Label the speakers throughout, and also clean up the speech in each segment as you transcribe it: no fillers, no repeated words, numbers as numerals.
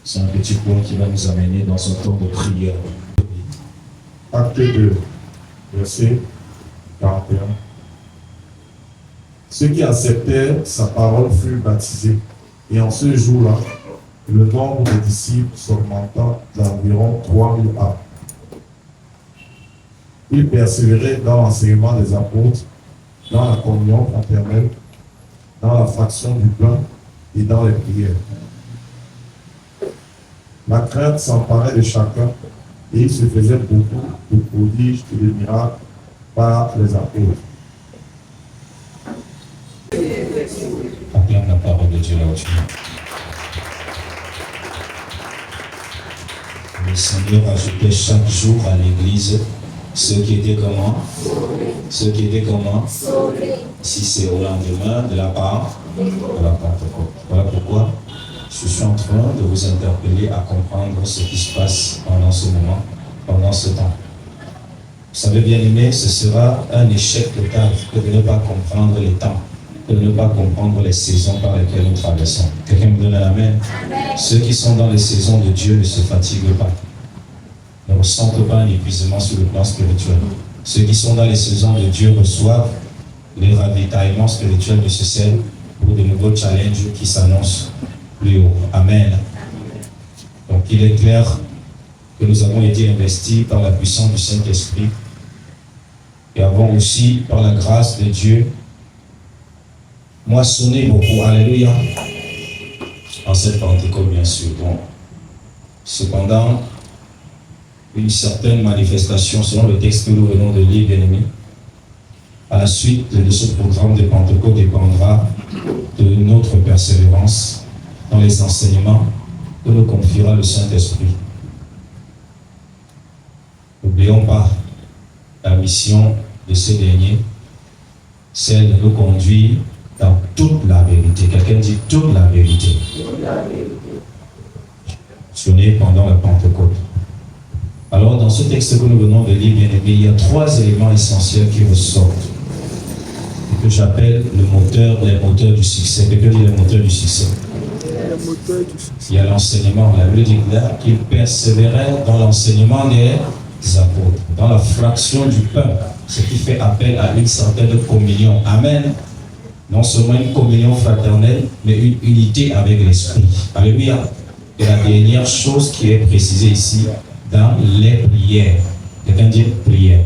Speaker 1: C'est un petit point qui va nous amener dans un temps de prière.
Speaker 2: Acte 2, verset 41. Ceux qui acceptèrent sa parole furent baptisés. Et en ce jour-là, le nombre de disciples s'augmenta d'environ 3000 âmes. Ils persévéraient dans l'enseignement des apôtres, dans la communion fraternelle, dans la fraction du pain et dans les prières. La crainte s'emparait de chacun et il se faisait beaucoup de prodiges et de miracles par les apôtres.
Speaker 1: Acclame la parole de Dieu là où tu es. Le Seigneur ajoutait chaque jour à l'église ceux qui étaient comment? Ceux qui étaient comment? Si c'est au lendemain de la part de la Pentecôte. Voilà pourquoi je suis en train de vous interpeller à comprendre ce qui se passe pendant ce moment, pendant ce temps. Vous savez, bien aimé, ce sera un échec total que de ne pas comprendre les temps, de ne pas comprendre les saisons par lesquelles nous traversons. Quelqu'un me donne la main. Ceux qui sont dans les saisons de Dieu ne se fatiguent pas, ne ressentent pas un épuisement sur le plan spirituel. Ceux qui sont dans les saisons de Dieu reçoivent les ravitaillements spirituels nécessaires pour de nouveaux challenges qui s'annoncent plus haut. Amen. Donc il est clair que nous avons été investis par la puissance du Saint-Esprit et avons aussi, par la grâce de Dieu, moissonné beaucoup. Alléluia. En cette Pentecôte, bien sûr. Donc, cependant, une certaine manifestation, selon le texte que nous venons de lire, bien aimé, à la suite de ce programme de Pentecôte dépendra de notre persévérance dans les enseignements que nous confiera le Saint-Esprit. N'oublions pas la mission de ce dernier, celle de nous conduire dans toute la vérité. Quelqu'un dit toute la vérité. Mentionné pendant la Pentecôte. Alors, dans ce texte que nous venons de lire, bien aimé, il y a 3 éléments essentiels qui ressortent, que j'appelle les moteurs du succès. Quelqu'un dit les moteurs du succès. Il y a l'enseignement. La Bible dit qu'il persévérait dans l'enseignement des apôtres, dans la fraction du pain, ce qui fait appel à une certaine communion. Amen. Non seulement une communion fraternelle, mais une unité avec l'Esprit. Alléluia. Et la dernière chose qui est précisée ici, dans les prières. Quelqu'un dit prière.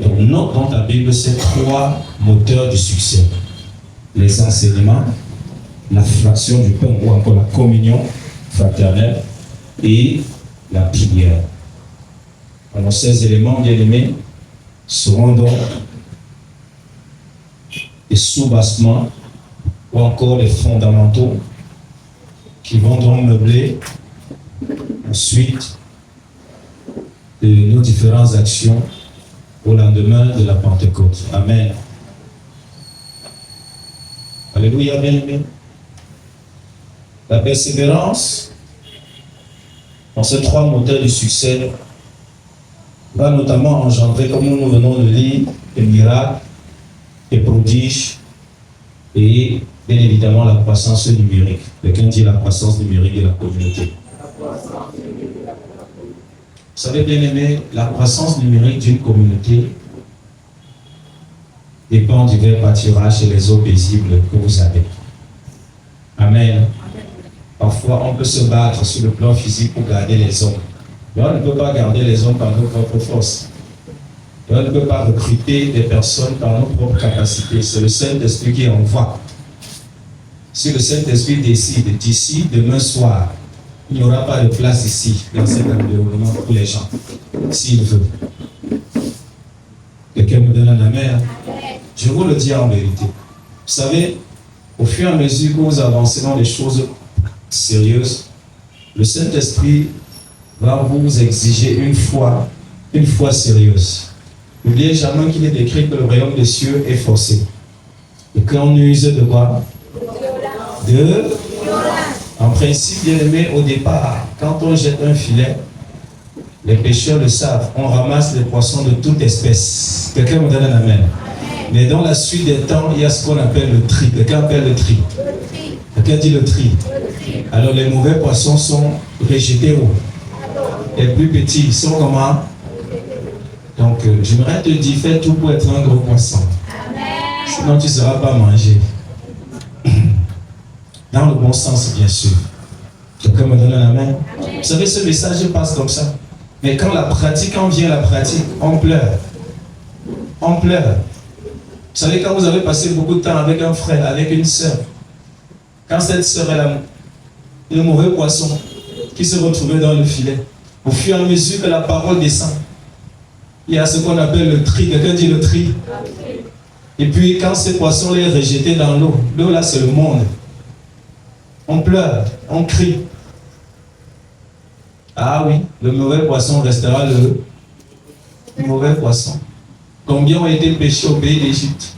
Speaker 1: Donc, note dans ta Bible ces 3 moteurs du succès. Les enseignements, la fraction du pain ou encore la communion fraternelle et la prière. Alors, ces éléments, bien aimés, seront donc les sous-bassements ou encore les fondamentaux qui vont donc meubler ensuite de nos différentes actions au lendemain de la Pentecôte. Amen. Alléluia, bien aimé. La persévérance, dans ces 3 moteurs du succès, va notamment engendrer, comme nous venons de lire, des miracles, des prodiges et bien évidemment la croissance numérique. Quelqu'un dit la croissance numérique de la communauté. Vous savez, bien aimé, la croissance numérique d'une communauté dépend du vrai pâturage et les eaux paisibles que vous avez. Amen. Parfois, on peut se battre sur le plan physique pour garder les hommes. Mais on ne peut pas garder les hommes par nos propres forces. Et on ne peut pas recruter des personnes par nos propres capacités. C'est le Saint-Esprit qui envoie. Si le Saint-Esprit décide d'ici, demain soir, il n'y aura pas de place ici, dans cet environnement pour les gens, s'il veut. Quelqu'un me donne un amen. Je vous le dis en vérité. Vous savez, au fur et à mesure que vous avancez dans les choses sérieuses, le Saint-Esprit va vous exiger une foi sérieuse. N'oubliez jamais qu'il est écrit que le royaume des cieux est forcé. Et qu'on use de quoi? En principe, bien aimé, au départ, quand on jette un filet, les pêcheurs le savent, on ramasse les poissons de toute espèce. Quelqu'un me donne un amen. Mais dans la suite des temps, il y a ce qu'on appelle le tri. Quelqu'un appelle le tri. Quelqu'un dit le tri. Alors les mauvais poissons sont rejetés où? Les plus petits sont comment? Donc j'aimerais te dire, fais tout pour être un gros poisson. Sinon tu ne seras pas mangé. Dans le bon sens, bien sûr. Quelqu'un me donne un amen. Vous savez, ce message passe comme ça. Mais quand la pratique en vient, la pratique, on pleure. On pleure. Vous savez, quand vous avez passé beaucoup de temps avec un frère, avec une sœur, quand cette sœur est le mauvais poisson qui se retrouvait dans le filet, au fur et à mesure que la parole descend, il y a ce qu'on appelle le tri. Quelqu'un dit le tri. Et puis, quand ces poissons les rejetés dans l'eau, l'eau là, c'est le monde. On pleure, on crie. Ah oui, le mauvais poisson restera le mauvais poisson. Combien ont été pêchés au pays d'Égypte?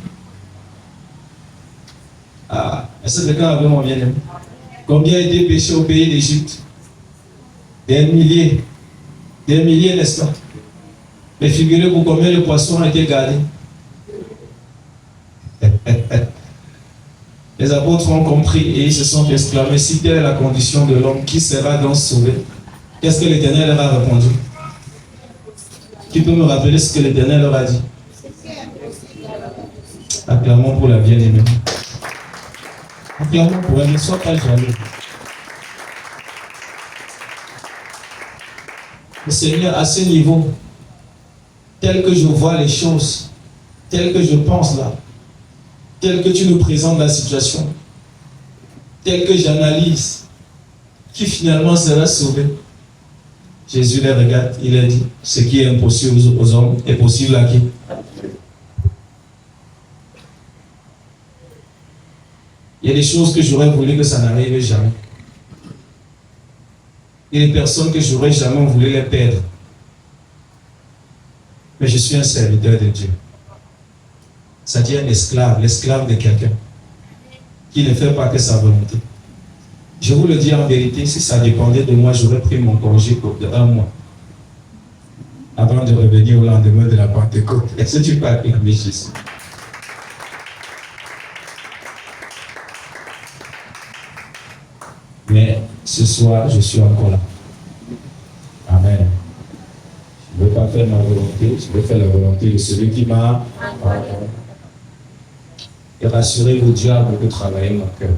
Speaker 1: Ah, est-ce que quelqu'un avait mon bien-aimé? Combien ont été pêchés au pays d'Égypte? Des milliers, n'est-ce pas? Mais figurez-vous combien de poissons ont été gardés. Les apôtres ont compris et ils se sont exclamés, si telle est la condition de l'homme, qui sera donc sauvé? Qu'est-ce que l'Éternel leur a répondu? Qui peut me rappeler ce que l'Éternel leur a dit? Acclamons pour la bien-aimée. Acclamons pour elle, ne sois pas jaloux. Le Seigneur, à ce niveau, tel que je vois les choses, tel que je pense là, tel que tu nous présentes la situation, tel que j'analyse, qui finalement sera sauvé? Jésus les regarde, il a dit, ce qui est impossible aux hommes est possible à qui? Il y a des choses que j'aurais voulu que ça n'arrive jamais. Il y a des personnes que j'aurais jamais voulu les perdre. Mais je suis un serviteur de Dieu. C'est-à-dire un esclave, l'esclave de quelqu'un qui ne fait pas que sa volonté. Je vous le dis en vérité, si ça dépendait de moi, j'aurais pris mon congé de 1 mois avant de revenir au lendemain de la Pentecôte. Est-ce que tu peux acclamer Jésus? Mais ce soir, je suis encore là. Amen. Je ne veux pas faire ma volonté, je veux faire la volonté de celui qui m'a. Et rassurez-vous, Dieu a beaucoup travaillé mon cœur.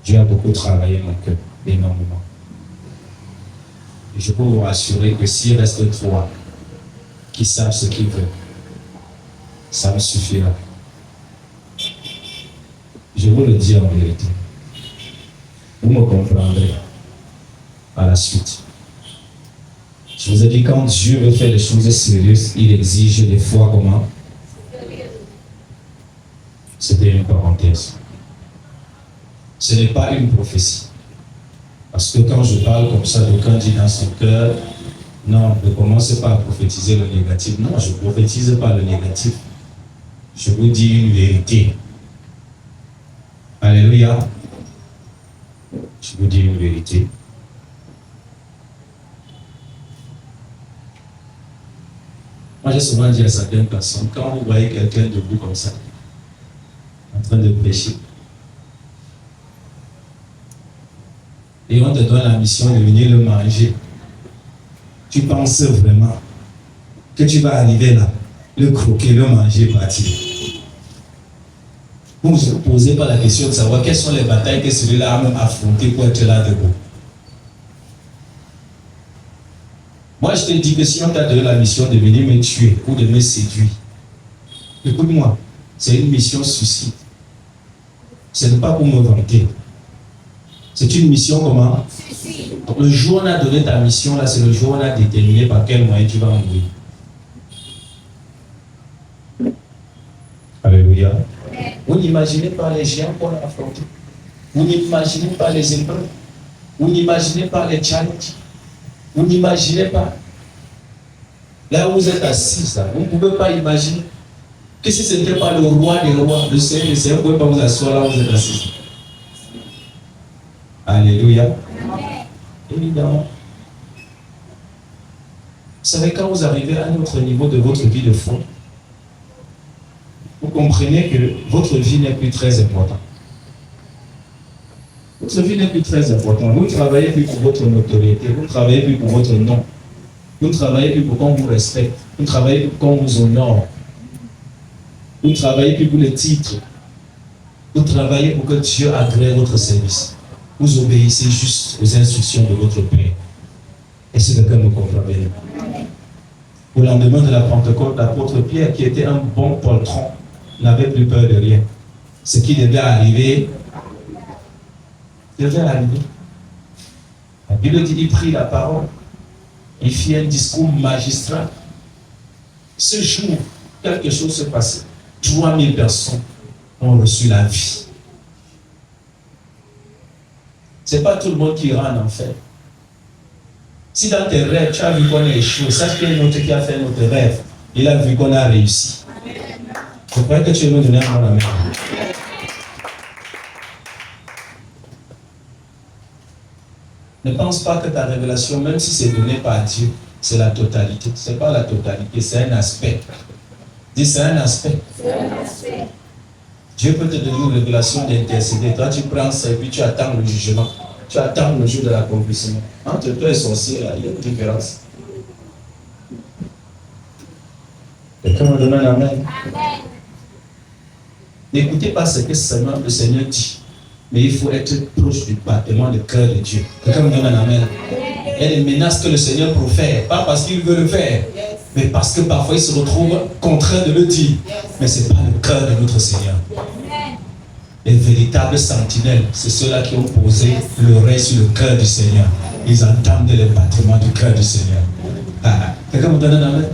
Speaker 1: Dieu a beaucoup travaillé mon cœur, énormément. Et je peux vous rassurer que s'il reste 3 qui savent ce qu'ils veulent, ça me suffira. Je vous le dis en vérité. Vous me comprendrez à la suite. Je vous ai dit, quand Dieu veut faire les choses sérieuses, il exige des fois comment? C'était une parenthèse. Ce n'est pas une prophétie. Parce que quand je parle comme ça, d'aucuns dit dans son cœur, non, ne commencez pas à prophétiser le négatif. Non, je ne prophétise pas le négatif. Je vous dis une vérité. Alléluia. Je vous dis une vérité. Moi, j'ai souvent dit à certaines personnes, quand vous voyez quelqu'un debout comme ça, en train de prêcher, et on te donne la mission de venir le manger, tu penses vraiment que tu vas arriver là, le croquer, le manger, partir. Vous ne vous posez pas la question de savoir quelles sont les batailles que celui-là a même affrontées pour être là debout. Moi, je te dis que si on t'a donné la mission de venir me tuer ou de me séduire, écoute-moi, c'est une mission suicide. Ce n'est pas pour me vanter. C'est une mission comment? Donc, le jour où on a donné ta mission, là, c'est le jour où on a déterminé par quel moyen tu vas mourir. Alléluia. Vous n'imaginez pas les géants qu'on a affrontés. Vous n'imaginez pas les épreuves. Vous n'imaginez pas les challenges. Vous n'imaginez pas. Là où vous êtes assis, là, vous ne pouvez pas imaginer que si ce n'était pas le roi des rois, le Seigneur, vous ne pouvez pas vous asseoir là où vous êtes assis. Alléluia. Évidemment. Vous savez, quand vous arrivez à un autre niveau de votre vie de foi, vous comprenez que votre vie n'est plus très importante. Votre vie n'est plus très importante. Vous ne travaillez plus pour votre notoriété, vous ne travaillez plus pour votre nom, vous ne travaillez plus pour qu'on vous respecte, vous ne travaillez plus pour qu'on vous honore, vous ne travaillez plus pour les titres, vous travaillez pour que Dieu agrée votre service. Vous obéissez juste aux instructions de votre Père. Et si quelqu'un me comprend bien. Au lendemain de la Pentecôte, l'apôtre Pierre, qui était un bon poltron, n'avait plus peur de rien. Ce qui devait arriver, devait arriver. La Bible dit, il prit la parole, il fit un discours magistral. Ce jour, quelque chose se passait. 3000 personnes ont reçu la vie. Ce n'est pas tout le monde qui ira en enfer. Si dans tes rêves, tu as vu qu'on a échoué, sache qu'il y a un autre qui a fait notre rêve. Il a vu qu'on a réussi. Je crois que tu veux me donner un bon amen. Ne pense pas que ta révélation, même si c'est donné par Dieu, c'est la totalité. Ce n'est pas la totalité, c'est un aspect. Dis, c'est un aspect. Dieu peut te donner une révélation d'intercéder. Toi, tu prends ça et puis tu attends le jugement. Tu attends le jour de l'accomplissement. Entre toi et sorcier, il y a une différence. Quelqu'un me donne un amen. N'écoutez pas ce que seulement le Seigneur dit. Mais il faut être proche du battement de cœur de Dieu. Quelqu'un me donne un amen. Il y a des menaces que le Seigneur profère. Pas parce qu'il veut le faire, mais parce que parfois il se retrouve contraint de le dire. Mais ce n'est pas le cœur de notre Seigneur. Les véritables sentinelles, c'est ceux-là qui ont posé l'oreille sur le cœur du Seigneur. Ils entendent les battements du cœur du Seigneur. Quelqu'un me donne un amen?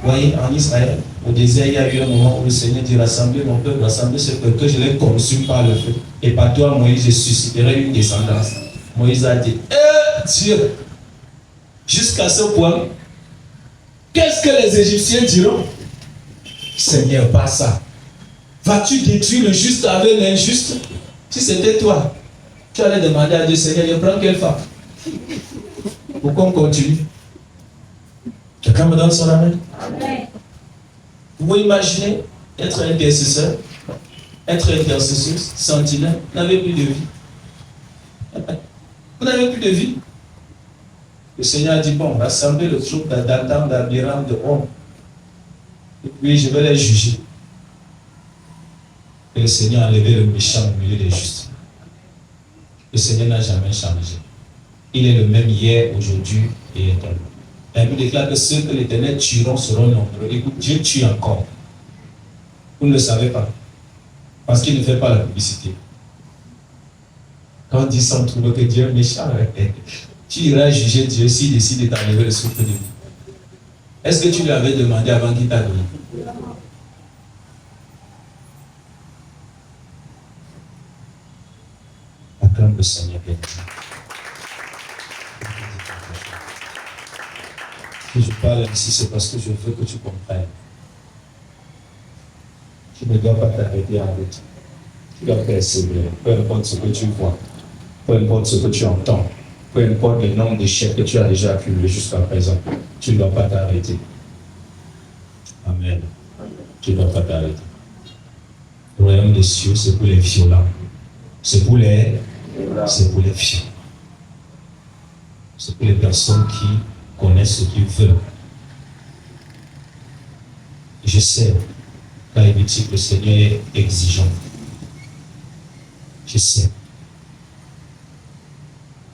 Speaker 1: Vous voyez, en Israël, au désert, il y a eu un moment où le Seigneur dit, rassemblez mon peuple, rassemblez ce peuple, que je les consume par le feu. Et par toi, Moïse, je susciterai une descendance. Moïse a dit, Dieu, jusqu'à ce point, qu'est-ce que les Égyptiens diront? Seigneur, pas ça. Vas-tu détruire le juste avec l'injuste? Si c'était toi, tu allais demander à Dieu, Seigneur, je prends quelle femme? Pourquoi on continue? Quelqu'un me donne son amen? Vous pouvez imaginer être intercesseur, sentinelle, vous n'avez plus de vie. Vous n'avez plus de vie. Le Seigneur a dit, bon, rassemblez le troupe d'Adam, d'Abiram, de Homme. Et puis je vais les juger. Et le Seigneur a enlevé le méchant au milieu des justes. Le Seigneur n'a jamais changé. Il est le même hier, aujourd'hui et éternellement. La Bible déclare que ceux que l'Éternel tueront seront nombreux. Écoute, Dieu tue encore. Vous ne le savez pas. Parce qu'il ne fait pas la publicité. Quand on dit ça, on trouve que Dieu est méchant. Tu iras juger Dieu s'il décide de t'enlever le souffle de vie. Est-ce que tu lui avais demandé avant qu'il t'a donné? Acclame le Seigneur. Si je parle ici, c'est parce que je veux que tu comprennes. Tu ne dois pas t'arrêter en route. Tu dois persévérer, peu importe ce que tu vois. peu importe ce que tu entends, peu importe le nombre d'échecs que tu as déjà accumulés jusqu'à présent, tu ne dois pas t'arrêter. Amen. Tu ne dois pas t'arrêter. Le royaume des cieux, c'est pour les violents. C'est pour les violents. C'est pour les personnes qui connaissent ce qu'ils veulent. Je sais, quand il dit que le Seigneur est exigeant. Je sais.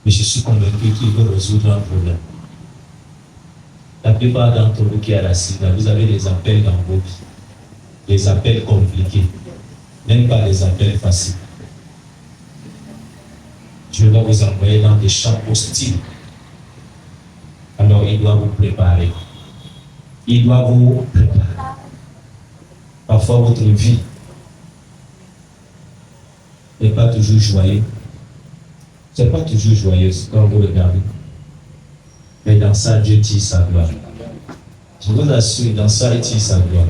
Speaker 1: Mais je suis convaincu qu'il veut résoudre un problème. La plupart d'entre vous qui êtes assis là, vous avez des appels dans vos vies. Des appels compliqués. Même pas des appels faciles. Dieu va vous envoyer dans des champs hostiles. Alors il doit vous préparer. Il doit vous préparer. Parfois votre vie n'est pas toujours joyeuse. Ce n'est pas toujours joyeuse quand vous regardez. Mais dans ça, Dieu tire sa gloire. Je vous assure, dans ça, il tire sa gloire.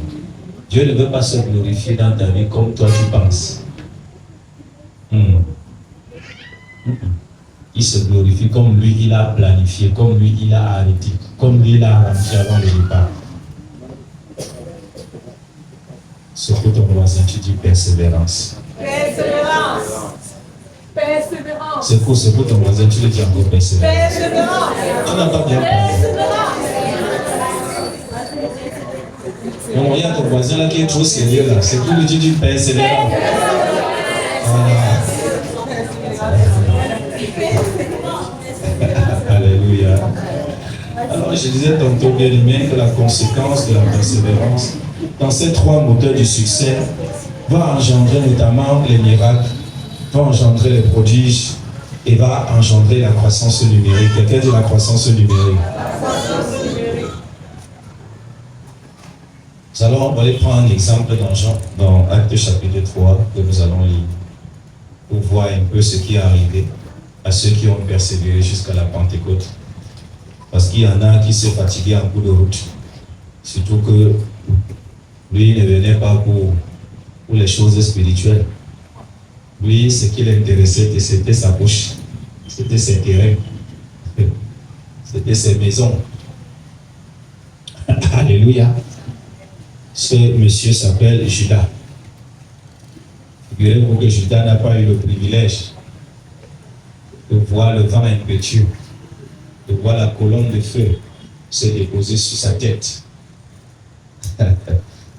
Speaker 1: Dieu ne veut pas se glorifier dans ta vie comme toi tu penses. Il se glorifie comme lui, il a planifié, comme lui, il a arrêté, comme lui, il a arrangé avant le départ. Ce que ton voisin, tu dis persévérance. Persévérance. Persévérance. C'est pour ton voisin, tu le dis encore persévérance. Persévérance. Tu n'as pas bien compris. Non, il y a ton voisin là qui est trop sérieux là. C'est pour lui dire persévérance. Alléluia. Alors je disais tantôt bien aimé que la conséquence de la persévérance dans ces trois moteurs du succès va engendrer notamment les miracles, va engendrer les prodiges et va engendrer la croissance numérique. Quelqu'un dit la croissance numérique. Alors, on va aller prendre un exemple dans Actes chapitre 3 que nous allons lire pour voir un peu ce qui est arrivé à ceux qui ont persévéré jusqu'à la Pentecôte. Parce qu'il y en a qui se fatiguaient en cours de route. Surtout que lui ne venait pas pour les choses spirituelles. Lui, ce qui l'intéressait, c'était sa bouche, c'était ses terrains, c'était ses maisons. Alléluia. Ce monsieur s'appelle Judas. Figurez-vous que Judas n'a pas eu le privilège de voir le vent impétueux, de voir la colonne de feu se déposer sur sa tête.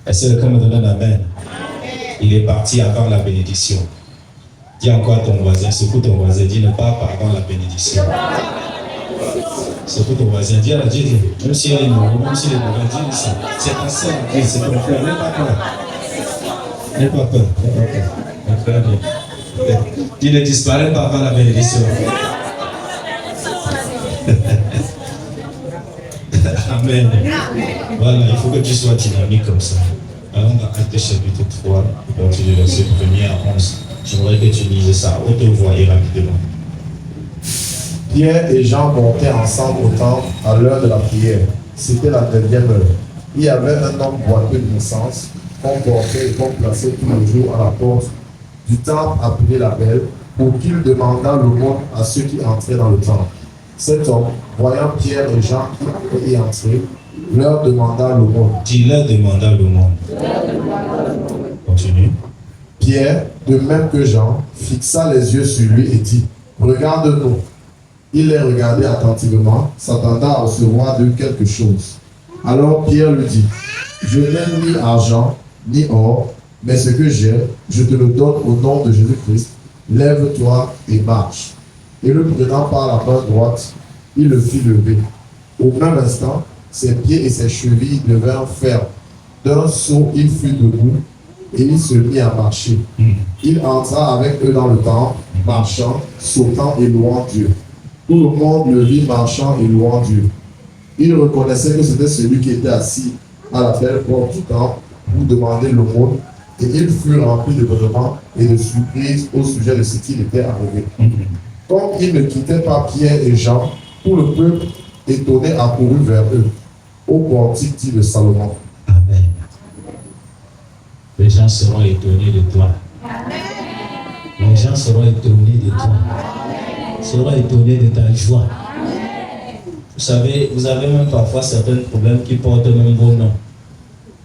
Speaker 1: Est-ce que quelqu'un me donne un amen? Il est parti avant la bénédiction. Dis encore à ton voisin, secoue ton voisin, dis ne pars pas avant la bénédiction. Secoue ton voisin, dis à la Dieu, même si elle est mort, même si elle est mort, dis ça. C'est ta sœur, c'est ton frère, n'aie pas peur. N'aie pas peur, n'aie pas peur. Dis ne disparaît pas avant la bénédiction. Amen. Voilà, il faut que tu sois dynamique comme ça. Allons dans Actes chapitre 3, à partir du verset 1er à 11. J'aimerais que tu lises ça à haute voix et rapidement.
Speaker 2: Pierre et Jean montaient ensemble au temple à l'heure de la prière. C'était la 9e heure. Il y avait un homme boiteux de naissance, qu'on portait et qu'on plaçait tous les jours à la porte du temple appelé la Belle, pour qu'il demandât l'aumône à ceux qui entraient dans le temple. Cet homme, voyant Pierre et Jean qui y entraient, leur demanda l'aumône.
Speaker 1: Dis-leur demanda l'aumône. Continue.
Speaker 2: Pierre, de même que Jean, fixa les yeux sur lui et dit, « Regarde-nous. » Il les regardait attentivement, s'attendant à recevoir d'eux quelque chose. Alors Pierre lui dit, « Je n'ai ni argent, ni or, mais ce que j'ai, je te le donne au nom de Jésus-Christ. Lève-toi et marche. » Et le prenant par la main droite, il le fit lever. Au même instant, ses pieds et ses chevilles devinrent fermes. D'un saut, il fut debout et il se mit à marcher. Il entra avec eux dans le temple, marchant, sautant et louant Dieu. Tout le monde le vit marchant et louant Dieu. Il reconnaissait que c'était celui qui était assis à la belle porte du temple pour demander l'aumône, et il fut rempli de bonheur et de surprise au sujet de ce qui était arrivé. Comme il ne quittait pas Pierre et Jean, tout le peuple étonné accourut vers eux, au portique dit de Salomon.
Speaker 1: Amen. Les gens seront étonnés de toi. Les gens seront étonnés de toi. sera étonné de ta joie. Vous savez, vous avez même parfois certains problèmes qui portent même vos noms.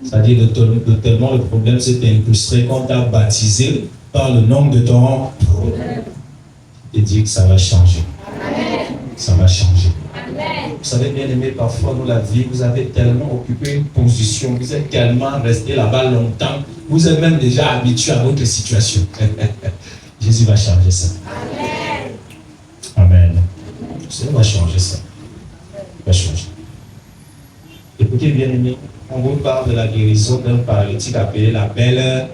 Speaker 1: C'est-à-dire de tellement le problème s'est incrusté qu'on t'a baptisé par le nom de ton problème. Et dit que ça va changer. Ça va changer. Vous savez, bien aimé, parfois dans la vie, vous avez tellement occupé une position, vous êtes tellement resté là-bas longtemps, vous êtes même déjà habitué à votre situation. Jésus va changer ça. Amen. Ça va changer ça. Il va changer. Écoutez, bien aimé, on vous parle de la guérison d'un paralytique appelé la belle.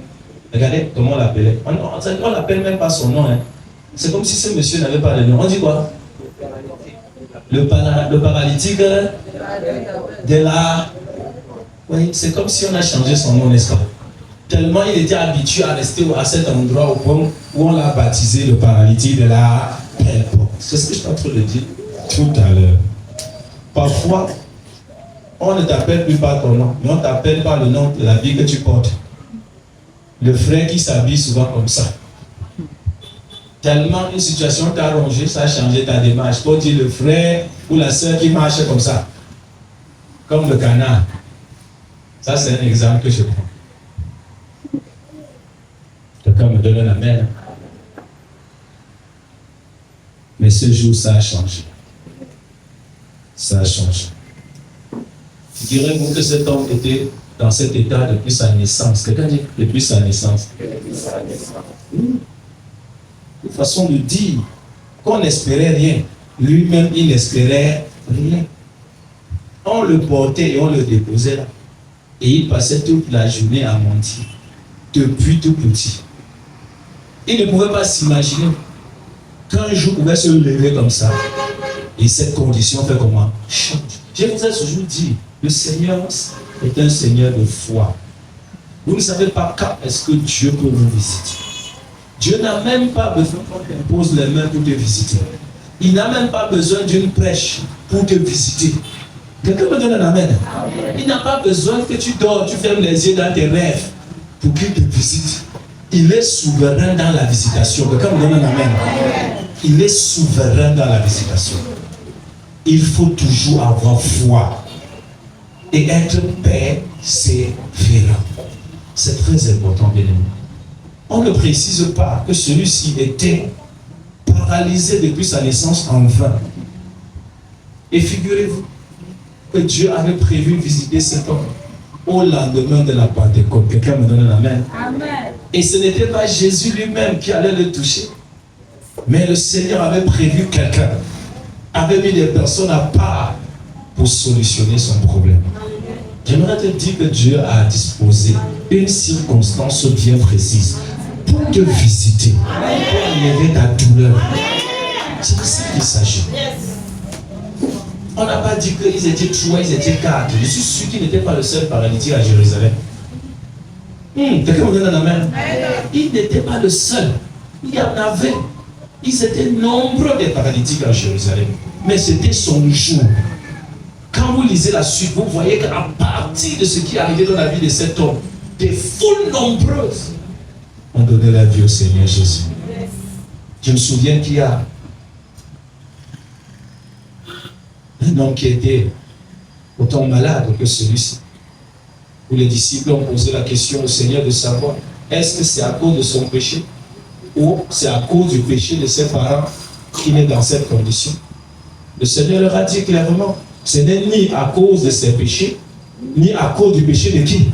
Speaker 1: Regardez comment on l'appelait. On l'appelle même pas son nom. Hein. C'est comme si ce monsieur n'avait pas de nom. On dit quoi? Le paralytique de la... Oui, c'est comme si on a changé son nom, n'est-ce pas? Tellement il était habitué à rester à cet endroit au point où on l'a baptisé le paralytique de la belle porte. C'est ce que je suis en train de dire tout à l'heure. Parfois, on ne t'appelle plus par ton nom, mais on t'appelle par le nom de la vie que tu portes. Le frère qui s'habille souvent comme ça. Tellement une situation t'a rongé, ça a changé ta démarche. Pour dire le frère ou la sœur qui marche comme ça. Comme le canard. Ça, c'est un exemple que je prends. Quelqu'un me donne un amen. Mais ce jour, ça a changé. Ça a changé. Direz-vous que cet homme était dans cet état depuis sa naissance? Quelqu'un dit depuis sa naissance. Une façon de dire qu'on n'espérait rien. Lui-même, il n'espérait rien. On le portait et on le déposait là. Et il passait toute la journée à mentir. Depuis tout petit. Il ne pouvait pas s'imaginer qu'un jour pouvait se lever comme ça. Et cette condition fait comment? Change. Je vous ai toujours dit, le Seigneur est un Seigneur de foi. Vous ne savez pas quand est-ce que Dieu peut vous visiter. Dieu n'a même pas besoin qu'on t'impose les mains pour te visiter. Il n'a même pas besoin d'une prêche pour te visiter. Quelqu'un me donne un amen. Il n'a pas besoin que tu dors, tu fermes les yeux dans tes rêves pour qu'il te visite. Il est souverain dans la visitation. Quelqu'un me donne un amen. Il est souverain dans la visitation. Il faut toujours avoir foi et être persévérant. C'est très important, bien aimé. On ne précise pas que celui-ci était paralysé depuis sa naissance en vain. Et figurez-vous que Dieu avait prévu visiter cet homme au lendemain de la Pentecôte. Quelqu'un me donne un amen. Amen. Et ce n'était pas Jésus lui-même qui allait le toucher, mais le Seigneur avait prévu quelqu'un, avait mis des personnes à part pour solutionner son problème. J'aimerais te dire que Dieu a disposé une circonstance bien précise pour te visiter, pour enlever ta douleur. C'est de ça qu'il s'agit. On n'a pas dit qu'ils étaient trois, ils étaient quatre. Je suis sûr qu'il n'était pas le seul paralytique à Jérusalem. Quelqu'un me donne un amen. Il n'était pas le seul. Il y en avait. Ils étaient nombreux des paralytiques à Jérusalem. Mais c'était son jour. Quand vous lisez la suite, vous voyez qu'à partir de ce qui est arrivé dans la vie de cet homme, des foules nombreuses ont donné la vie au Seigneur Jésus. Je me souviens qu'il y a un homme qui était autant malade que celui-ci, où les disciples ont posé la question au Seigneur de savoir est-ce que c'est à cause de son péché ou c'est à cause du péché de ses parents qu'il est dans cette condition. Le Seigneur leur a dit clairement, ce n'est ni à cause de ses péchés, ni à cause du péché de qui?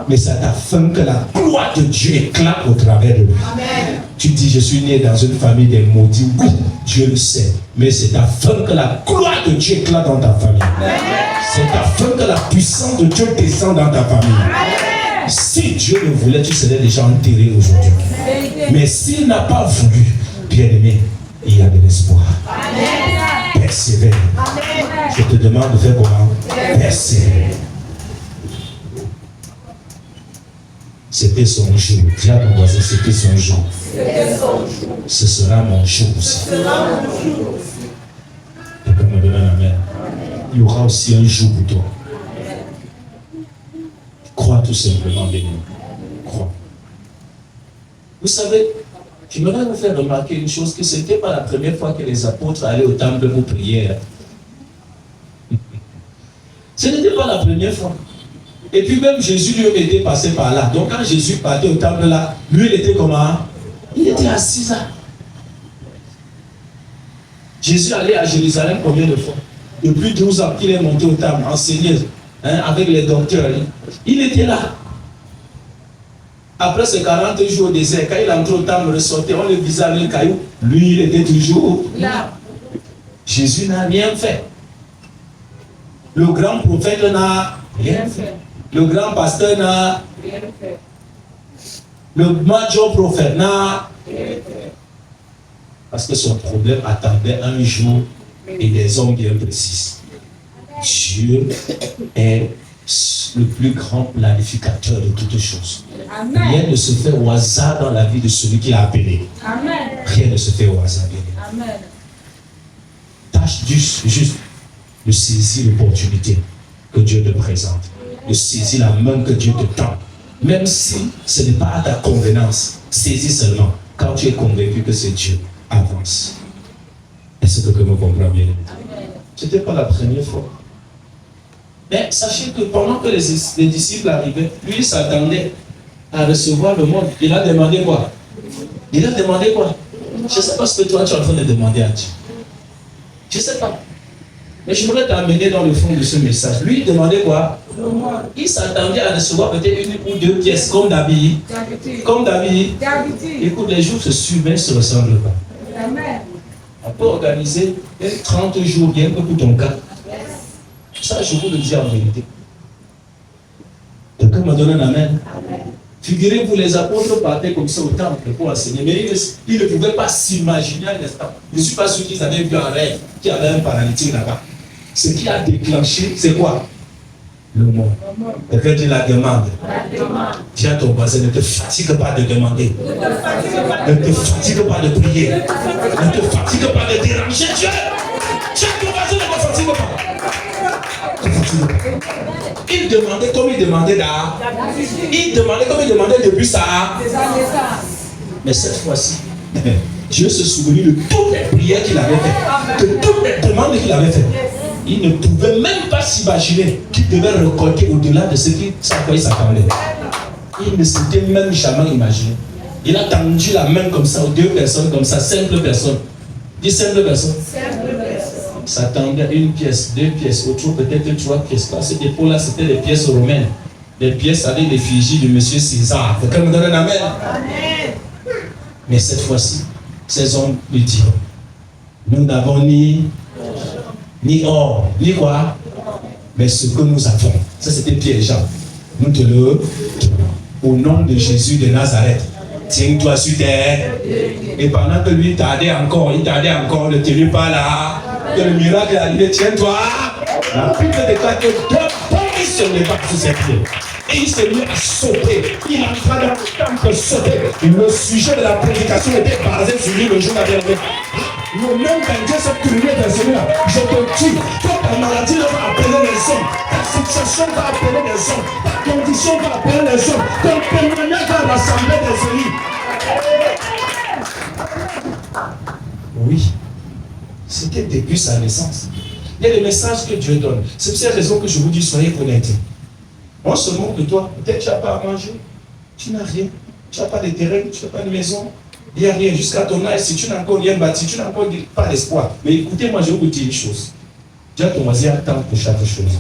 Speaker 1: Mais c'est afin que la gloire de Dieu éclate au travers de lui. Amen. Tu dis, je suis né dans une famille des maudits. Oui, Dieu le sait. Mais c'est afin que la gloire de Dieu éclate dans ta famille. C'est afin que la puissance de Dieu descende dans ta famille. Amen. Si Dieu le voulait, tu serais déjà enterré aujourd'hui. Mais s'il n'a pas voulu, bien aimé, il y a de l'espoir. Persévère. Je te demande de faire comment? Persévérer. C'était son jour. Dis à ton voisin, c'était son jour. Ce sera mon jour aussi. Quelqu'un me donne un amen. Il y aura aussi un jour pour toi. Crois tout simplement, béni. Crois. Vous savez, J'aimerais vous faire remarquer une chose, que ce n'était pas la première fois que les apôtres allaient au temple pour prier. Ce n'était pas la première fois. Et puis même Jésus lui était passé par là. Donc quand Jésus partait au temple là, lui il était comment? Il était assis là. Jésus allait à Jérusalem combien de fois? Depuis 12 ans qu'il est monté au temple, enseigné avec les docteurs. Il était là. Après ces 40 jours au désert, quand il entrait au temple, ressortait, on le visait avec le caillou. Lui, il était toujours là. Jésus n'a rien fait. Le grand prophète n'a rien fait. Le grand pasteur n'a rien fait. Le major prophète n'a rien fait. Parce que son problème attendait un jour et des hommes bien précis. Dieu est le plus grand planificateur de toutes choses. Amen. Rien ne se fait au hasard dans la vie de celui qui l'a appelé. Amen. Rien ne se fait au hasard. Amen. Tâche juste de saisir l'opportunité que Dieu te présente, de saisir la main que Dieu te tend. Même si ce n'est pas à ta convenance, saisis seulement quand tu es convaincu que c'est Dieu. Avance. Est-ce que vous comprenez bien? Ce n'était pas la première fois. Mais sachez que pendant que les disciples arrivaient, lui il s'attendait à recevoir le monde. Il a demandé quoi? Il a demandé quoi? Je ne sais pas ce que toi tu es en train de demander à Dieu. Je ne sais pas. Mais je voudrais t'amener dans le fond de ce message. Lui il demandait quoi? Il s'attendait à recevoir peut-être une ou deux pièces comme David. Comme David. Écoute, les jours se suivent, mais ils ne se ressemblent pas. Amen. On peut organiser 30 jours bien que pour ton cas. Ça, je vous le dis en vérité. Quelqu'un m'a donné un amen. Figurez-vous, les apôtres partaient comme ça au temple pour enseigner, mais ils ne pouvaient pas s'imaginer un instant. Je ne suis pas sûr qu'ils avaient vu un rêve, qu'il y avait un paralytique là-bas. Ce qui a déclenché, c'est quoi? Le mot. Quelqu'un dit la demande. Dis à ton voisin, ne te fatigue pas de demander. Ne te fatigue pas de prier. Ne te fatigue pas de déranger Dieu. Dis à ton voisin, ne te fatigue pas. Il demandait comme il demandait là. Il demandait comme il demandait depuis ça. Mais cette fois-ci, Dieu se souvenait de toutes les prières qu'il avait faites, de toutes les demandes qu'il avait faites. Il ne pouvait même pas s'imaginer qu'il devait récolter au-delà de ce qu'il s'attendait. Il ne s'était même jamais imaginé. Il a tendu la main comme ça aux deux personnes, comme ça, simple personne. Dis simple personne. Il s'attendait à une pièce, deux pièces, autre peut-être trois pièces. Là, ces dépôts-là, c'était des pièces romaines. Des pièces avec l'effigie de monsieur César. Quelqu'un me donne un amen. Amen. Mais cette fois-ci, ces hommes lui diront, nous n'avons ni or, ni quoi, mais ce que nous avons. Ça, c'était Pierre et Jean. Nous te le donnons. Au nom de Jésus de Nazareth, tiens-toi sur terre. Et pendant que lui il tardait encore, ne tenez pas là. Que le miracle est arrivé, tiens-toi. La Bible déclare que il se leva sur ses pieds. Et il s'est mis à sauter. Il entra dans le temple sauter. Le sujet de la prédication était basé sur lui le jour dernier. Le même Dieu cette criminelle personne-là, je te dis, ta maladie va appeler les hommes, ta situation va appeler les hommes, ta condition va appeler les hommes, ton témoignage va rassembler des élus. Oui, c'était depuis sa naissance. Il y a des messages que Dieu donne. C'est pour cette raison que je vous dis, soyez connectés. On se moque de toi, peut-être tu n'as pas à manger, tu n'as rien, tu n'as pas de terrain, tu n'as pas de maison. Il n'y a rien jusqu'à ton âge, si tu n'as encore rien bâti, tu n'as encore pas d'espoir. Mais écoutez, moi je vais vous dire une chose. Dis à ton voisin, attends pour chaque chose.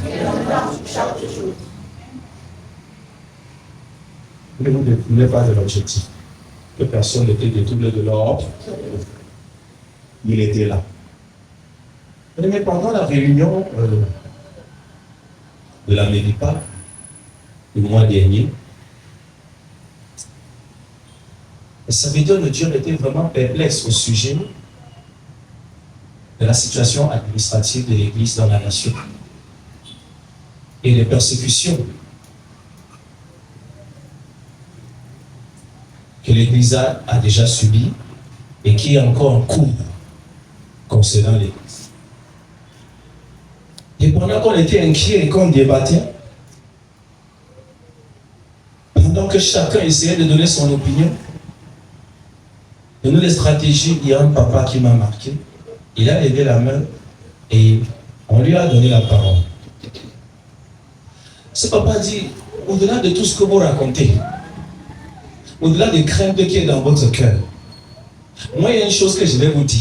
Speaker 1: Ne vous détournez pas de l'objectif. Que personne n'était détourné de l'ordre. Il était là. Mais pendant la réunion de la Médipa, le mois dernier, le serviteur de Dieu était vraiment perplexe au sujet de la situation administrative de l'Église dans la nation et des persécutions que l'Église a déjà subies et qui est encore en cours concernant l'Église. Et pendant qu'on était inquiet et qu'on débattait, pendant que chacun essayait de donner son opinion, Dans les stratégies, il y a un papa qui m'a marqué. Il a levé la main et on lui a donné la parole. Ce papa dit, au-delà de tout ce que vous racontez, au-delà des craintes qui est dans votre cœur, moi, il y a une chose que je vais vous dire.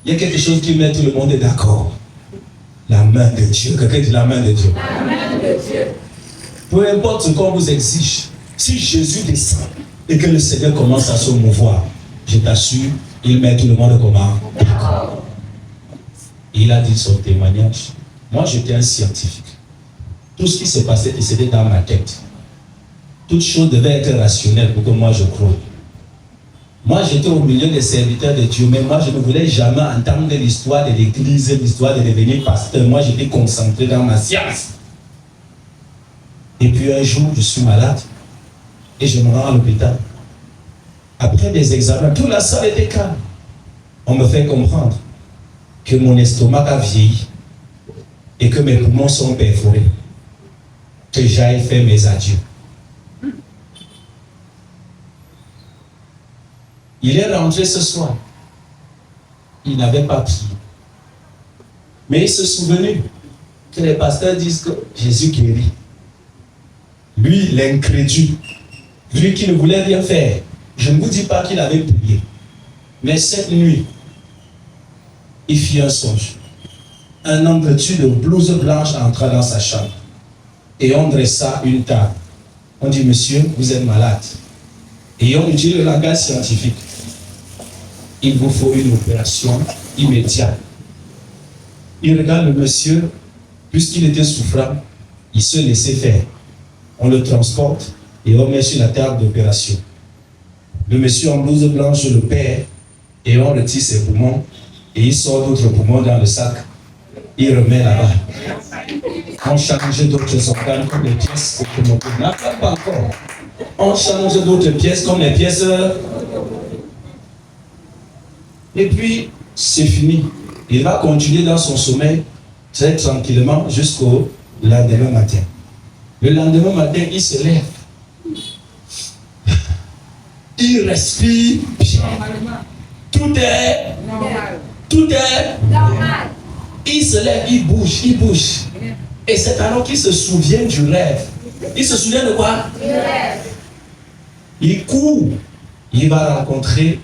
Speaker 1: Il y a quelque chose qui met tout le monde d'accord. La main de Dieu. Quelqu'un dit la main de Dieu.
Speaker 3: La main de Dieu.
Speaker 1: Peu importe ce qu'on vous exige, si Jésus descend et que le Seigneur commence à se mouvoir, je t'assure, il met tout le monde comment? D'accord. Il a dit son témoignage. Moi, j'étais un scientifique. Tout ce qui se passait, c'était dans ma tête. Toute chose devait être rationnelle pour que moi je croie. Moi, j'étais au milieu des serviteurs de Dieu, mais moi, je ne voulais jamais entendre l'histoire de l'église, l'histoire de devenir pasteur. Moi, j'étais concentré dans ma science. Et puis un jour, je suis malade et je me rends à l'hôpital. Après des examens, toute la salle était calme. On me fait comprendre que mon estomac a vieilli et que mes poumons sont perforés. Que j'aille faire mes adieux. Il est rentré ce soir. Il n'avait pas prié. Mais il se souvenait que les pasteurs disent que Jésus guérit. Lui, l'incrédule, lui qui ne voulait rien faire, je ne vous dis pas qu'il avait prié. Mais cette nuit, il fit un songe. Un homme vêtu de blouse blanche entra dans sa chambre. Et on dressa une table. On dit, monsieur, vous êtes malade. Et on dit le langage scientifique. Il vous faut une opération immédiate. Il regarde le monsieur, puisqu'il était souffrant, il se laissait faire. On le transporte et on met sur la table d'opération. Le monsieur en blouse blanche le perd et on retire ses poumons et il sort d'autres poumons dans le sac. Il remet là-bas. On change d'autres organes comme les pièces automobiles. N'attends pas encore. On change d'autres pièces comme les pièces. Et puis, c'est fini. Il va continuer dans son sommeil très tranquillement jusqu'au lendemain matin. Le lendemain matin, il se lève. Il respire bien. Tout est normal. Tout est normal. Il se lève, il bouge. Et c'est alors qu'il se souvient du rêve. Il se souvient de quoi? Du rêve. Il court. Il va rencontrer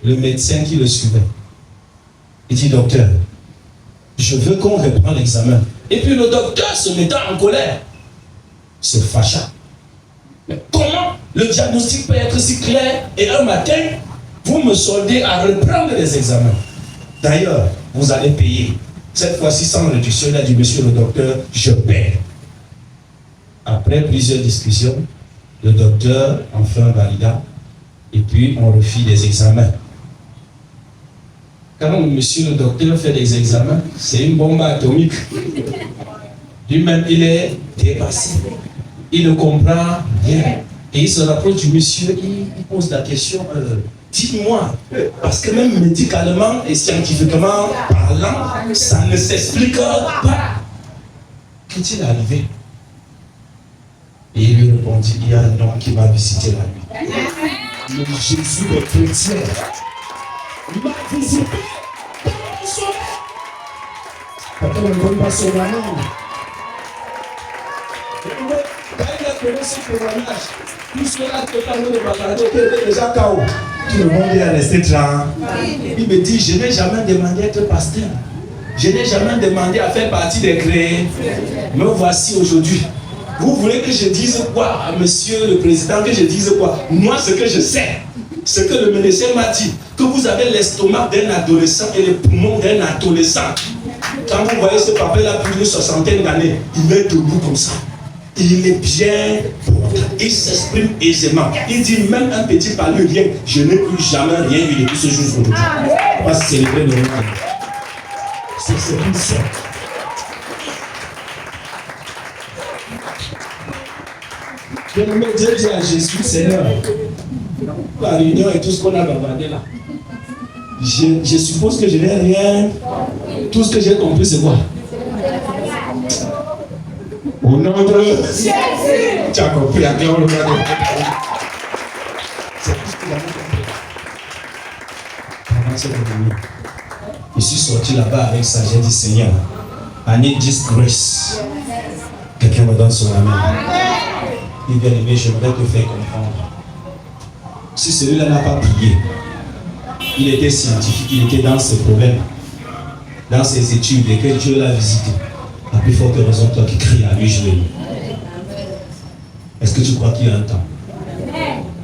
Speaker 1: le médecin qui le suivait. Il dit, docteur, je veux qu'on reprenne l'examen. Et puis le docteur se mettant en colère, se fâcha. Mais comment le diagnostic peut être si clair et un matin, vous me soldez à reprendre les examens? D'ailleurs, vous allez payer. Cette fois-ci, sans réduction, il a dit, monsieur le docteur, je paie. Après plusieurs discussions, le docteur enfin valida et puis on refit les examens. Quand monsieur le docteur fait des examens, c'est une bombe atomique. Lui-même, il est dépassé. Il ne comprend rien. Et il se rapproche du monsieur, il pose la question, dites-moi, parce que même médicalement et scientifiquement parlant, ça ne s'explique pas. Qu'est-il arrivé? Et il lui répondit, il y a un homme qui m'a visité la nuit. Le Jésus des chrétiens m'a visité dans mon sommeil. Pourquoi on ne donne pas son nom? Quand il a connu ce témoignage, tout cela que parle de Bagalado, qui était déjà KO. Tout le monde est resté tranquille. Il me dit, je n'ai jamais demandé à être pasteur. Je n'ai jamais demandé à faire partie des créés. Me voici aujourd'hui. Vous voulez que je dise quoi à monsieur le président, que je dise quoi? Moi, ce que je sais, ce que le médecin m'a dit, que vous avez l'estomac d'un adolescent et les poumons d'un adolescent. Quand vous voyez ce papa-là, plus d'une soixantaine d'années, il est debout comme ça. Il est bien, il s'exprime aisément. Il dit même un petit paludien, je n'ai plus jamais rien eu depuis ce jour aujourd'hui. On va célébrer le moment. C'est tout ça. Je me dis à Jésus, Seigneur, la réunion et tout ce qu'on a bavardé là, je suppose que je n'ai rien. Tout ce que j'ai compris, c'est quoi? Au nom de Jésus. Tu as compris, à qui on le va. C'est tout ce qu'il a compris. commence à devenir. Je suis sorti là-bas avec ça, j'ai dit Seigneur, I need this grace. Quelqu'un me donne son amen. Et bien aimé, j'aimerais te faire comprendre. Si celui-là n'a pas prié, il était scientifique, il était dans ses problèmes, dans ses études, et que Dieu l'a visité. La plus forte raison, toi qui cries à lui, je vais. Est-ce que tu crois qu'il y a un temps?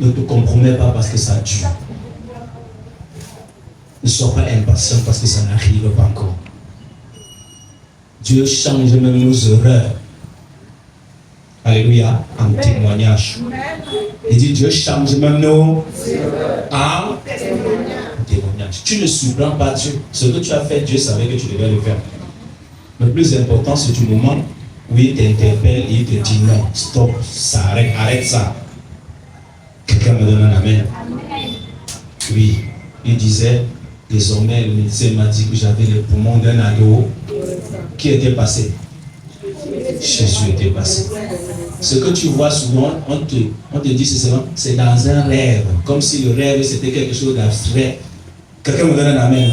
Speaker 1: Ne te compromets pas parce que ça dure. Ne sois pas impatient parce que ça n'arrive pas encore. Dieu change même nos erreurs. Alléluia, en témoignage. Il dit Dieu change même nos en témoignage. Tu ne surprends pas Dieu. Ce que tu as fait, Dieu savait que tu devais le faire. Le plus important, c'est du moment où il t'interpelle et il te dit non, stop, ça arrête, arrête ça. Quelqu'un me donne un amen. Oui, il disait, désormais le médecin m'a dit que j'avais les poumons d'un ado qui était passé. Jésus était passé. Ce que tu vois souvent, on te dit c'est dans un rêve, comme si le rêve c'était quelque chose d'abstrait. Quelqu'un me donne un amen.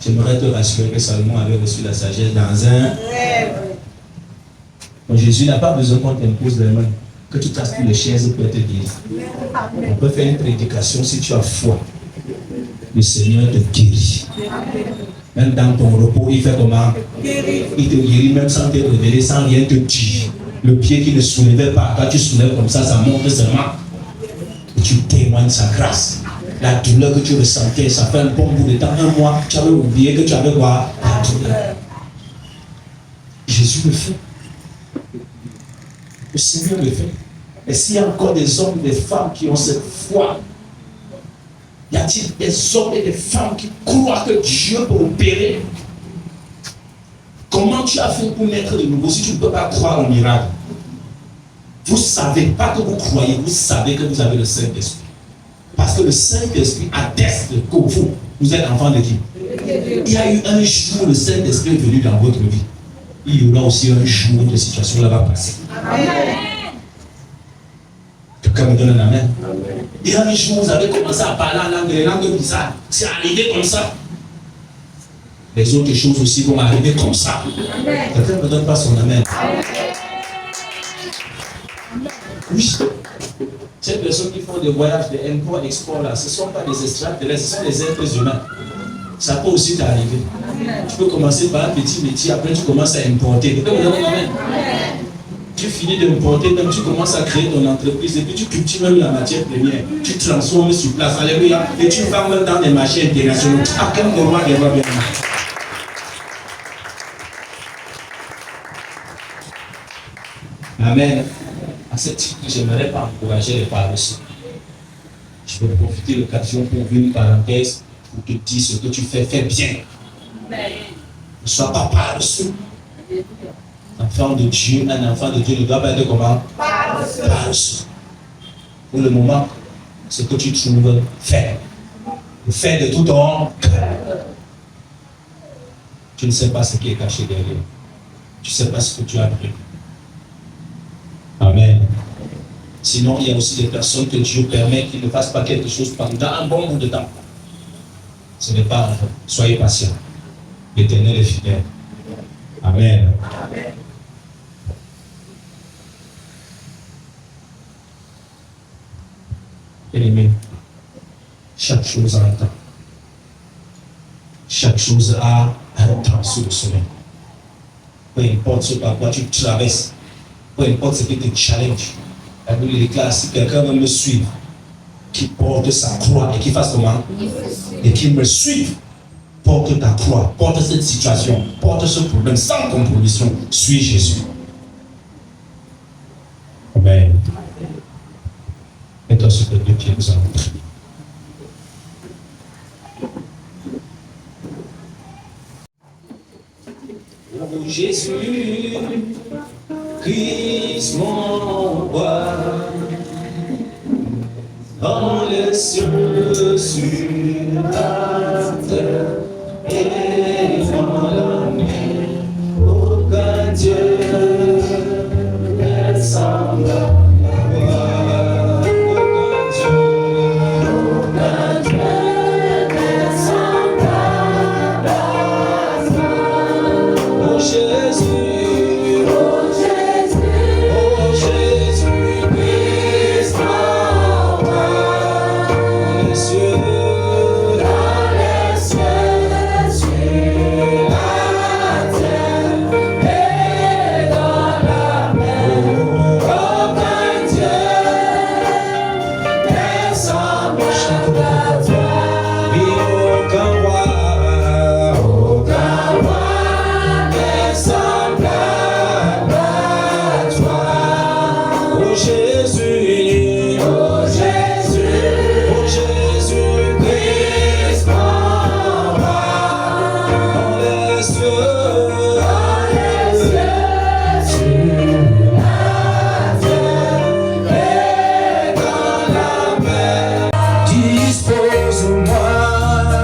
Speaker 1: J'aimerais te rassurer que Salomon avait reçu la sagesse dans un rêve. Donc Jésus n'a pas besoin qu'on t'impose les mains, que tu tasses les chaises pour te dire. On peut faire une prédication si tu as foi. Le Seigneur te guérit. Même dans ton repos, il fait comment? Il te guérit même sans te révéler, sans rien te dire. Le pied qui ne soulevait pas, quand tu soulèves comme ça monte seulement. Et tu témoignes sa grâce. La douleur que tu ressentais, ça fait un bon bout de temps, un mois, tu avais oublié que tu avais quoi? La douleur. Jésus le fait. Le Seigneur le fait. Et s'il y a encore des hommes, des femmes qui ont cette foi, y a-t-il des hommes et des femmes qui croient que Dieu peut opérer? Comment tu as fait pour naître de nouveau si tu ne peux pas croire au miracle? Vous ne savez pas que vous croyez, vous savez que vous avez le Saint-Esprit. Parce que le Saint-Esprit atteste que vous êtes enfant de qui? Il y a eu un jour où le Saint-Esprit est venu dans votre vie. Il y aura aussi un jour où cette situation là va passer. Amen. Quelqu'un me donne un amen. Il y a un jour où vous avez commencé à parler en langue, les langues bizarres. C'est arrivé comme ça. Les autres choses aussi vont arriver comme ça. Quelqu'un ne me donne pas son amen. Oui. Ces personnes qui font des voyages de import-export là, ce ne sont pas des extraterrestres, ce sont des êtres humains. Ça peut aussi t'arriver. Tu peux commencer par un petit métier, après tu commences à importer. Quelqu'un me donne un amen. Tu finis d'importer, même tu commences à créer ton entreprise et puis tu cultives même la matière première. Tu transformes sur place, alléluia, et tu vas même dans des marchés internationaux. À quel moment il va bien? Amen. À ce titre, je n'aimerais pas encourager les paresseux. Je vais profiter de l'occasion pour ouvrir une parenthèse pour te dire ce que tu fais bien. Ne sois pas paresseux. Enfant de Dieu, un enfant de Dieu ne doit pas être comment? Paresseux. Pour le moment, ce que tu trouves, fais. Fais de tout ton cœur. Tu ne sais pas ce qui est caché derrière. Tu ne sais pas ce que tu as pris. Amen. Sinon, il y a aussi des personnes que Dieu permet qu'ils ne fassent pas quelque chose pendant un bon bout de temps. Ce n'est pas vrai. Soyez patients. L'Éternel est fidèle. Amen. Amen. Bien-aimé, chaque chose a un temps. Chaque chose a un temps sous le soleil. Peu importe ce par quoi tu traverses, peu importe ce qui te challenge. La Bible déclare, si quelqu'un veut me suivre, qui porte sa croix et qui fasse comment? Et qui me suive, porte ta croix, porte cette situation, porte ce problème sans compromission, suis Jésus. Amen. Mets-toi sur tes deux pieds, nous allons prier. Oh Jésus, Christ mon roi, dans les cieux, sur la terre et dans la mer, aucun Dieu n'est semblable. Aucun Dieu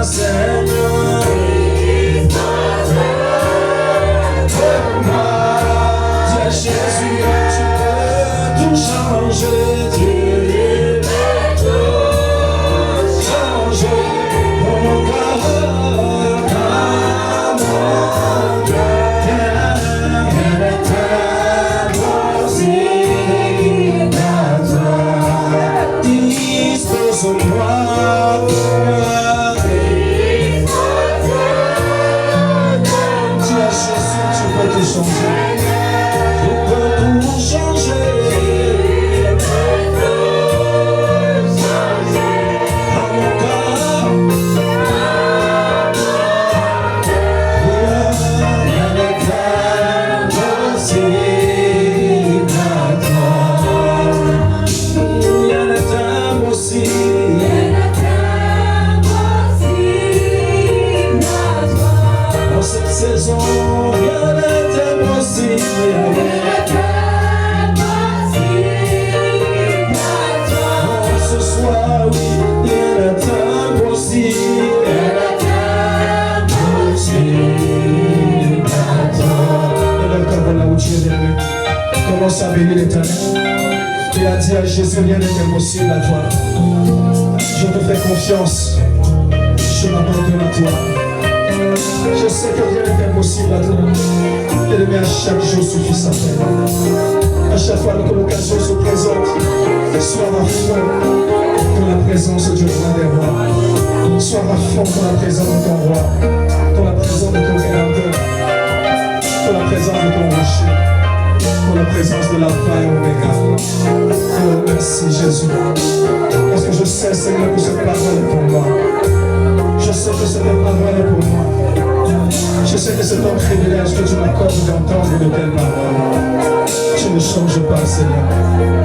Speaker 1: Seigneur. Dis à Jésus, tu peux tout changer. Tu peux tout changer. Dans mon cœur, dans mon cœur, elle est impossible à toi. Dispose-moi. Commence à bénir l'Éternel. Tu as dit à Jésus, rien n'est impossible à toi. Je te fais confiance. Je m'abandonne à toi. Je sais que rien n'est impossible à toi. Et à chaque jour suffit sa peine. À chaque fois que l'occasion se présente, sois à fond dans la présence du roi des rois. Sois à fond dans la présence de ton roi, dans la présence de ton créateur, dans la présence de ton rocher, dans la présence de l'Alpha et Oméga. Oh, merci Jésus. Parce que je sais, Seigneur, que cette parole est pour moi. Je sais que cette parole est pour moi. Je sais que c'est un privilège que tu m'accordes d'entendre de telles paroles. Tu ne changes pas, Seigneur.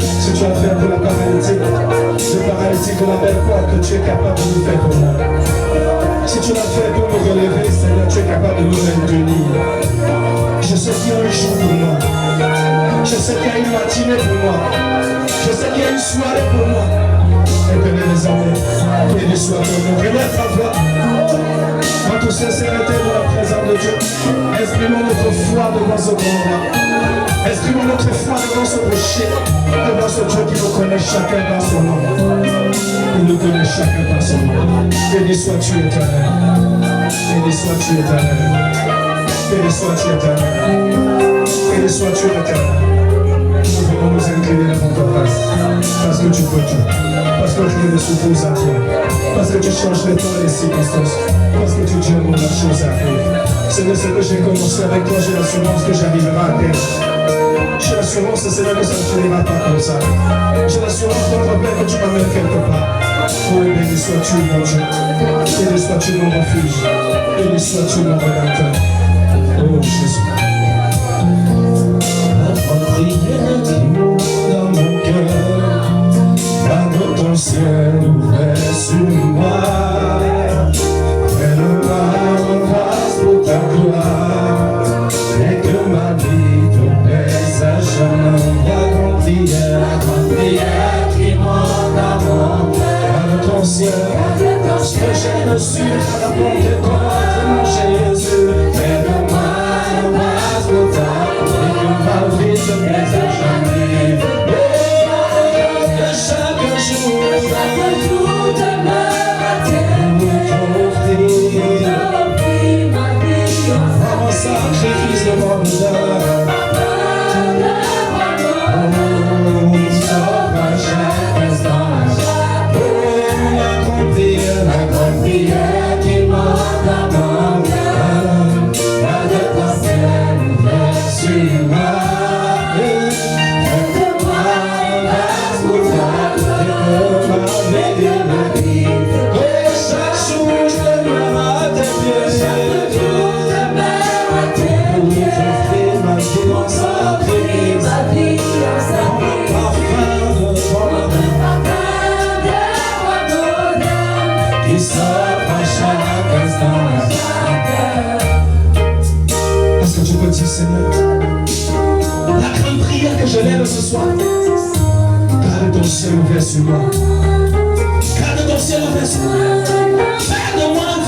Speaker 1: Si tu as fait pour la paralytique, de la belle porte que tu es capable de nous faire pour moi. Si tu l'as fait pour me relever, Seigneur, tu es capable de nous maintenir. Je sais qu'il y a un jour pour moi. Je sais qu'il y a une matinée pour moi. Je sais qu'il y a une soirée pour moi. Et que désormais, béni soit ton nom. Relève ta voix. En toute sincérité dans la présence de Dieu. Exprimons notre foi devant ce grand roi. Exprimons notre foi devant ce rocher. Devant ce Dieu qui nous connaît chacun par son nom. Il nous connaît chacun par son nom. Béni sois-tu éternel. Béni sois-tu éternel. Béni sois-tu éternel. Béni sois-tu éternel. Nous venons nous incliner devant ta face. Parce que tu peux tout. Parce que rien ne s'oppose à toi. Parce que tu changes les temps et les circonstances. Parce que tu dis un mot, la chose arrive. Seigneur, ce que j'ai commencé avec toi, j'ai l'assurance que j'arriverai à terme. J'ai l'assurance, Seigneur, que ça ne finira pas comme ça. J'ai l'assurance, notre Père, que tu m'amènes quelque part. Oh, béni sois-tu, mon Dieu. Béni sois-tu, mon refuge. Béni sois-tu, mon rédempteur. Oh, Jésus. La prière qui monte dans mon cœur, garde ton ciel ouvert sur moi. Fais-le-moi en grâce pour ta gloire, et que ma vie te plaise à jamais. La grande prière qui monte dans mon cœur, garde ton ciel, que j'ai reçu à la portée de mon Jésus. Fais-le-moi en grâce pour ta gloire, et que ma vie te plaise à jamais. Et chaque jour demeure à un sacrifice de mon honneur. À chaque instant, la grande prière qui monte dans mon cœur, garde ton ciel ouvert sur moi. Fais-moi grâce pour ta gloire, et que ma vie et chaque jour je demeure à tes pieds. Chaque jour je demeure à tes pieds. Pour t'offrir ma vie en sacrifice, en parfum de ton amour, qui s'offre à chaque instant. Est-ce que tu peux dire, Seigneur, la grande prière que je lève ce soir, garde ton ciel ouvert sur moi. Garde ton ciel ouvert sur moi. Fais de moi un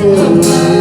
Speaker 2: heureux.